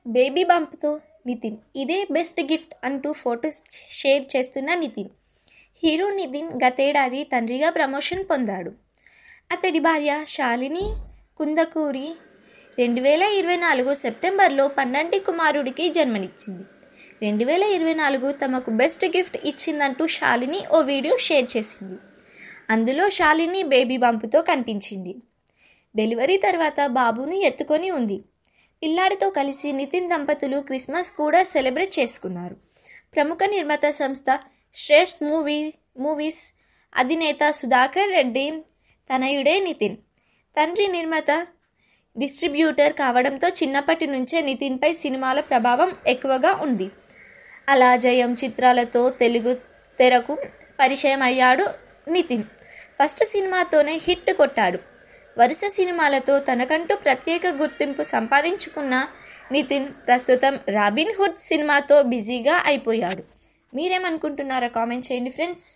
Baby బంప్తో Nitin ఇదే best gift అంటూ photos share చేస్తున్న నితిన్. హీరో నితిన్ గతేడాది తండ్రిగా ప్రమోషన్ పొందాడు. అతడి భార్య శాలిని కుందకూరి 2024 సెప్టెంబర్లో పన్నంటి కుమారుడికి జన్మనిచ్చింది. 2024 తమకు బెస్ట్ గిఫ్ట్ ఇచ్చిందంటూ శాలిని ఓ వీడియో షేర్ చేసింది. అందులో శాలిని బేబీ బంప్తో కనిపించింది. డెలివరీ తర్వాత బాబును ఎత్తుకొని ఉంది. పిల్లాడితో కలిసి నితిన్ దంపతులు క్రిస్మస్ కూడా సెలబ్రేట్ చేసుకున్నారు. ప్రముఖ నిర్మాత సంస్థ శ్రేష్ఠ్ మూవీస్ అధినేత సుధాకర్ రెడ్డి తనయుడే నితిన్. తండ్రి నిర్మాత, డిస్ట్రిబ్యూటర్ కావడంతో చిన్నప్పటి నుంచే నితిన్పై సినిమాల ప్రభావం ఎక్కువగా ఉంది. అలా జయం చిత్రాలతో తెలుగు తెరకు పరిచయం అయ్యాడు నితిన్. ఫస్ట్ సినిమాతోనే హిట్ కొట్టాడు. వరుస సినిమాలతో తనకంటూ ప్రత్యేక గుర్తింపు సంపాదించుకున్న నితిన్ ప్రస్తుతం రాబిన్ హుడ్ సినిమాతో బిజీగా అయిపోయాడు. మీరేమనుకుంటున్నారో కామెంట్ చేయండి ఫ్రెండ్స్.